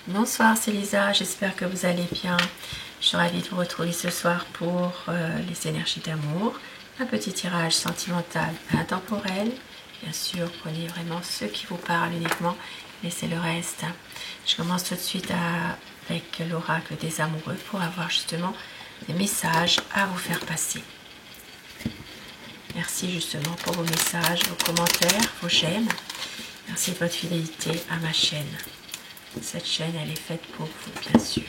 Bonsoir, c'est Lisa, j'espère que vous allez bien. Je suis ravie de vous retrouver ce soir pour les énergies d'amour. Un petit tirage sentimental intemporel. Bien sûr, prenez vraiment ce qui vous parle uniquement, laissez le reste. Je commence tout de suite avec l'oracle des amoureux pour avoir justement des messages à vous faire passer. Merci justement pour vos messages, vos commentaires, vos j'aime. Merci de votre fidélité à ma chaîne. Cette chaîne, elle est faite pour vous, bien sûr.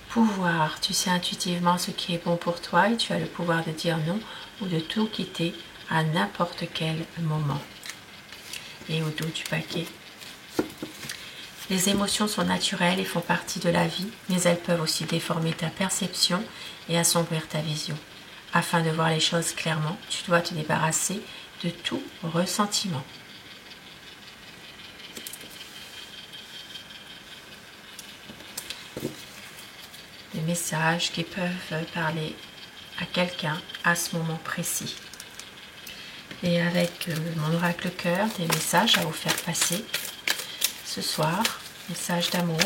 Pouvoir, tu sais intuitivement ce qui est bon pour toi et tu as le pouvoir de dire non ou de tout quitter à n'importe quel moment. Et au dos du paquet. Les émotions sont naturelles et font partie de la vie, mais elles peuvent aussi déformer ta perception et assombrir ta vision. Afin de voir les choses clairement, tu dois te débarrasser de tout ressentiment. Des messages qui peuvent parler à quelqu'un à ce moment précis. Et avec mon oracle cœur, des messages à vous faire passer ce soir, message d'amour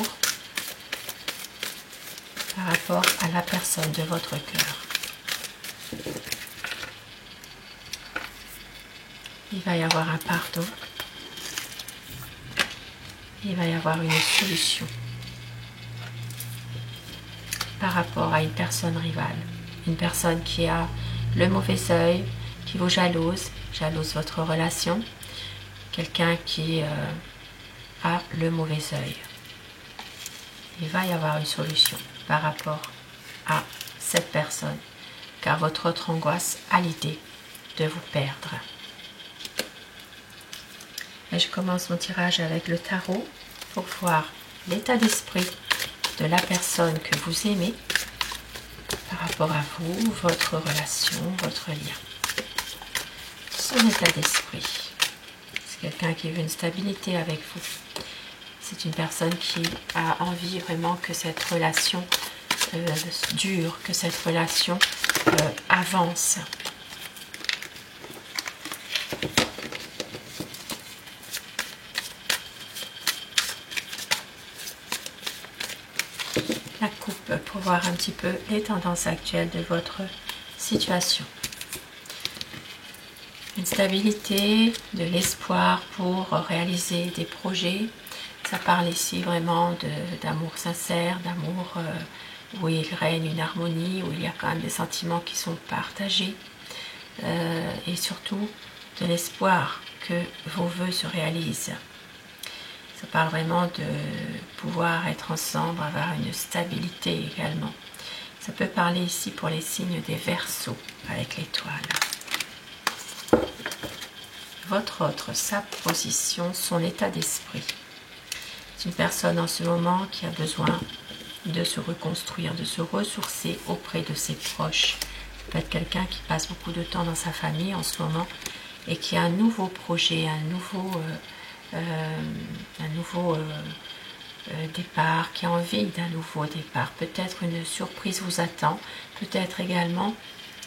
par rapport à la personne de votre cœur. Il va y avoir un pardon. Il va y avoir une solution par rapport à une personne rivale. Une personne qui a le mauvais œil, qui vous jalouse votre relation. Quelqu'un qui a le mauvais œil. Il va y avoir une solution par rapport à cette personne, car votre autre angoisse a l'idée de vous perdre. Et je commence mon tirage avec le tarot pour voir l'état d'esprit de la personne que vous aimez par rapport à vous, votre relation, votre lien. Son état d'esprit. C'est quelqu'un qui veut une stabilité avec vous. C'est une personne qui a envie vraiment que cette relation dure, que cette relation avance. La coupe pour voir un petit peu les tendances actuelles de votre situation. Une stabilité, de l'espoir pour réaliser des projets. Ça parle ici vraiment d'amour sincère, d'amour où il règne une harmonie, où il y a quand même des sentiments qui sont partagés. Et surtout de l'espoir que vos vœux se réalisent. Ça parle vraiment de pouvoir être ensemble, avoir une stabilité également. Ça peut parler ici pour les signes des Verseaux avec l'étoile. Votre autre, sa position, son état d'esprit. C'est une personne en ce moment qui a besoin de se reconstruire, de se ressourcer auprès de ses proches. Ça peut être quelqu'un qui passe beaucoup de temps dans sa famille en ce moment et qui a un nouveau projet, un nouveau départ, qui a envie d'un nouveau départ. Peut-être une surprise vous attend, peut-être également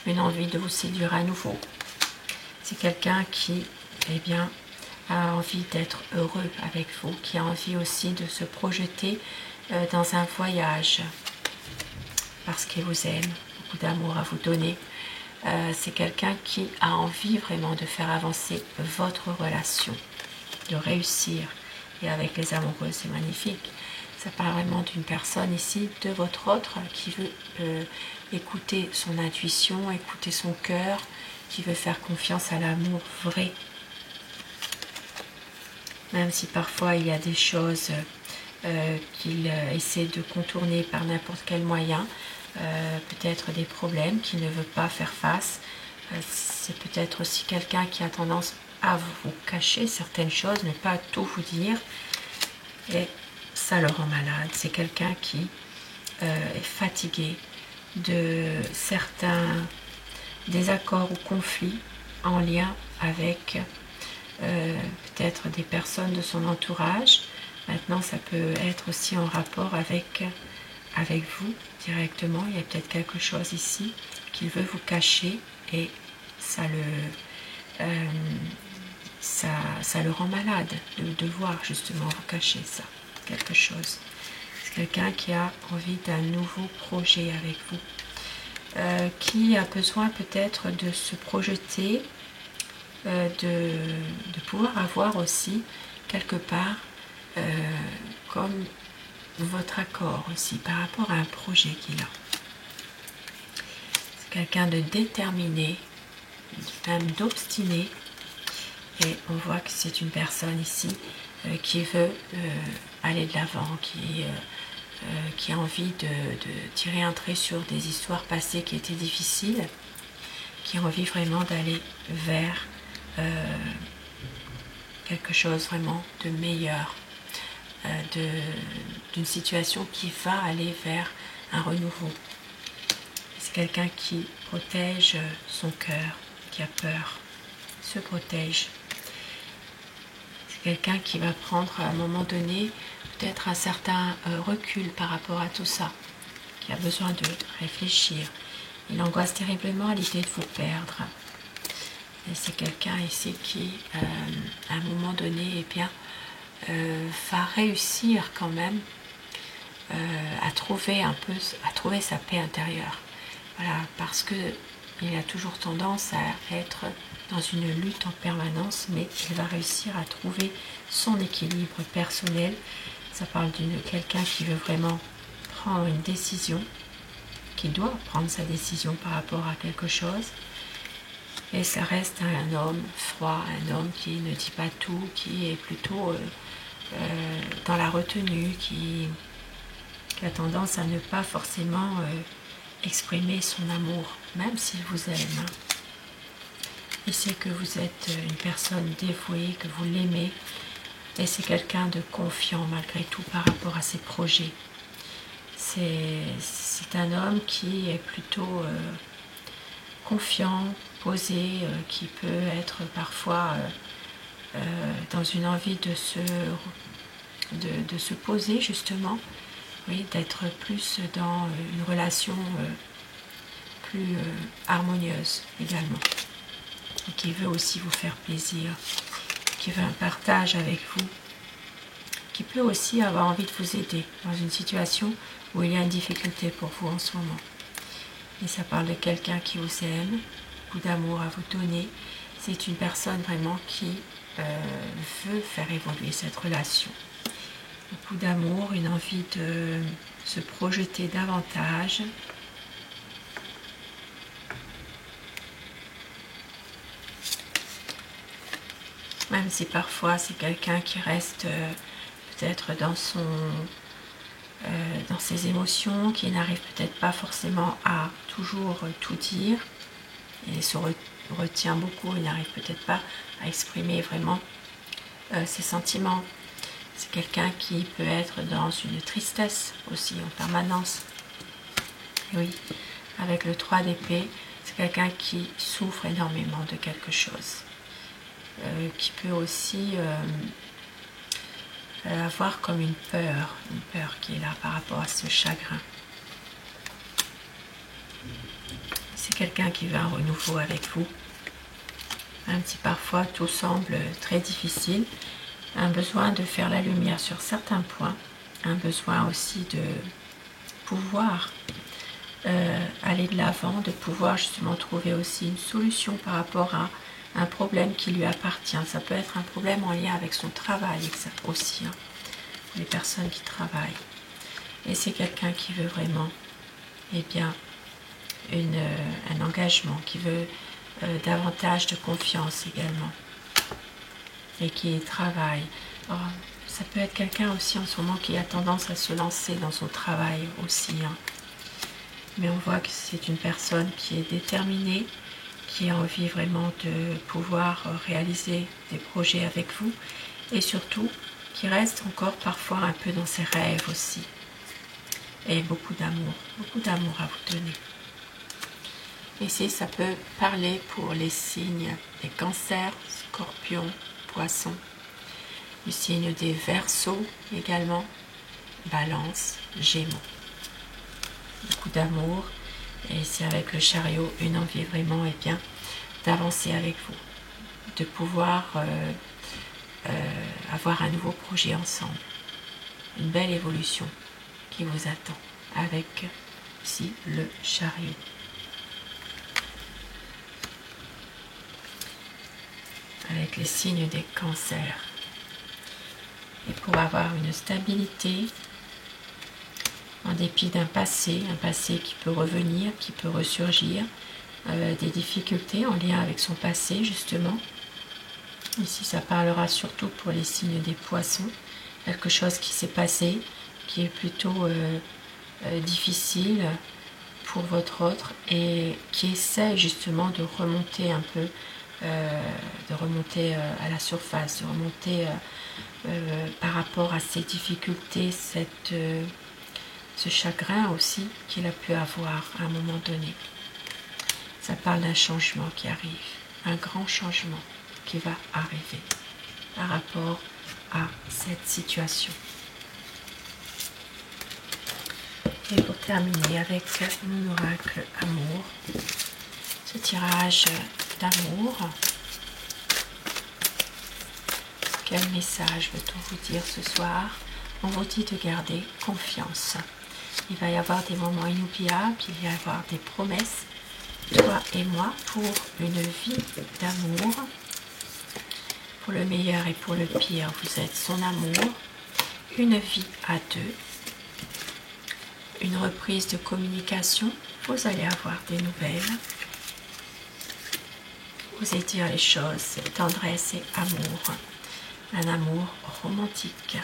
une envie de vous séduire à nouveau. C'est quelqu'un qui, eh bien, a envie d'être heureux avec vous, qui a envie aussi de se projeter dans un voyage parce qu'il vous aime, beaucoup d'amour à vous donner. C'est quelqu'un qui a envie vraiment de faire avancer votre relation, de réussir. Et avec les amoureux, c'est magnifique. Ça parle vraiment d'une personne ici, de votre autre, qui veut écouter son intuition, écouter son cœur, qui veut faire confiance à l'amour vrai. Même si parfois il y a des choses qu'il essaie de contourner par n'importe quel moyen, peut-être des problèmes qu'il ne veut pas faire face. C'est peut-être aussi quelqu'un qui a tendance à vous cacher certaines choses, ne pas tout vous dire, et ça le rend malade. C'est quelqu'un qui est fatigué de certains désaccords ou conflits en lien avec peut-être des personnes de son entourage. Maintenant, ça peut être aussi en rapport avec vous directement. Il y a peut-être quelque chose ici qu'il veut vous cacher et ça le rend malade de devoir justement vous cacher ça, quelque chose. C'est quelqu'un qui a envie d'un nouveau projet avec vous, qui a besoin peut-être de se projeter, de pouvoir avoir aussi quelque part comme votre accord aussi par rapport à un projet qu'il a. C'est quelqu'un de déterminé, même d'obstiné, et on voit que c'est une personne ici qui veut aller de l'avant, qui a envie de tirer un trait sur des histoires passées qui étaient difficiles, qui a envie vraiment d'aller vers quelque chose vraiment de meilleur, d'une situation qui va aller vers un renouveau. C'est quelqu'un qui protège son cœur, qui a peur, se protège. C'est quelqu'un qui va prendre à un moment donné peut-être un certain recul par rapport à tout ça, qui a besoin de réfléchir. Il angoisse terriblement à l'idée de vous perdre. Et c'est quelqu'un ici qui, à un moment donné, eh bien, va réussir quand même à trouver sa paix intérieure. Voilà, parce que il a toujours tendance à être dans une lutte en permanence, mais il va réussir à trouver son équilibre personnel. Ça parle de quelqu'un qui veut vraiment prendre une décision, qui doit prendre sa décision par rapport à quelque chose. Et ça reste un homme froid, un homme qui ne dit pas tout, qui est plutôt dans la retenue, qui a tendance à ne pas forcément exprimer son amour, même s'il vous aime. Il sait que vous êtes une personne dévouée, que vous l'aimez, et c'est quelqu'un de confiant malgré tout par rapport à ses projets. C'est un homme qui est plutôt confiant, posé, qui peut être parfois dans une envie de se poser justement, oui, d'être plus dans une relation plus harmonieuse également, et qui veut aussi vous faire plaisir, qui veut un partage avec vous, qui peut aussi avoir envie de vous aider dans une situation où il y a une difficulté pour vous en ce moment. Et ça parle de quelqu'un qui vous aime, beaucoup d'amour à vous donner. C'est une personne vraiment qui veut faire évoluer cette relation. Beaucoup d'amour, une envie de se projeter davantage. Même si parfois c'est quelqu'un qui reste peut-être dans ses émotions, qui n'arrive peut-être pas forcément à toujours tout dire, et se retient beaucoup, il n'arrive peut-être pas à exprimer vraiment ses sentiments. C'est quelqu'un qui peut être dans une tristesse aussi en permanence. Et oui, avec le 3 d'épée, c'est quelqu'un qui souffre énormément de quelque chose, qui peut aussi avoir comme une peur qui est là par rapport à ce chagrin. C'est quelqu'un qui veut un renouveau avec vous, même si parfois tout semble très difficile, un besoin de faire la lumière sur certains points, un besoin aussi de pouvoir aller de l'avant, de pouvoir justement trouver aussi une solution par rapport à un problème qui lui appartient. Ça peut être un problème en lien avec son travail aussi, hein, pour les personnes qui travaillent. Et c'est quelqu'un qui veut vraiment, eh bien, un engagement, qui veut davantage de confiance également, et qui travaille. Alors, ça peut être quelqu'un aussi en ce moment qui a tendance à se lancer dans son travail aussi, hein. Mais on voit que c'est une personne qui est déterminée, qui a envie vraiment de pouvoir réaliser des projets avec vous, et surtout qui reste encore parfois un peu dans ses rêves aussi. Et beaucoup d'amour à vous donner. Ici, ça peut parler pour les signes des cancers, scorpions, poissons, du signe des Verseaux également, balance, gémeaux. Beaucoup d'amour, Et c'est avec le chariot une envie vraiment d'avancer avec vous, de pouvoir avoir un nouveau projet ensemble, une belle évolution qui vous attend avec ici le chariot. Avec les signes des cancers. Et pour avoir une stabilité en dépit d'un passé, un passé qui peut revenir, qui peut ressurgir, des difficultés en lien avec son passé justement. Ici ça parlera surtout pour les signes des poissons, quelque chose qui s'est passé, qui est plutôt difficile pour votre autre et qui essaie justement de remonter un peu, à la surface, de remonter par rapport à ces difficultés, ce chagrin aussi qu'il a pu avoir à un moment donné. Ça parle d'un changement qui arrive, un grand changement qui va arriver par rapport à cette situation. Et pour terminer avec mon oracle amour, ce tirage d'amour, quel message veut-on vous dire ce soir? On vous dit de garder confiance. Il va y avoir des moments inoubliables, il va y avoir des promesses, toi et moi, pour une vie d'amour. Pour le meilleur et pour le pire, vous êtes son amour. Une vie à deux. Une reprise de communication, vous allez avoir des nouvelles. Osez dire les choses, tendresse et amour. Un amour romantique.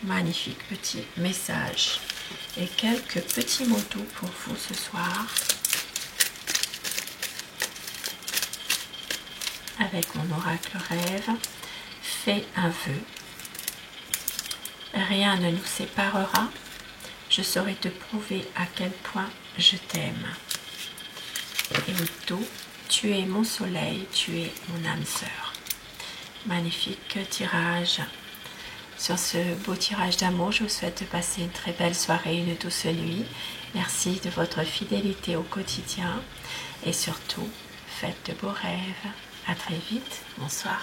Magnifique petit message. Et quelques petits mots doux pour vous ce soir. Avec mon oracle rêve, fais un vœu. Rien ne nous séparera. Je saurai te prouver à quel point je t'aime. Et Uto, tu es mon soleil, tu es mon âme sœur. Magnifique tirage. Sur ce beau tirage d'amour, je vous souhaite de passer une très belle soirée, une douce nuit. Merci de votre fidélité au quotidien. Et surtout, faites de beaux rêves. À très vite. Bonsoir.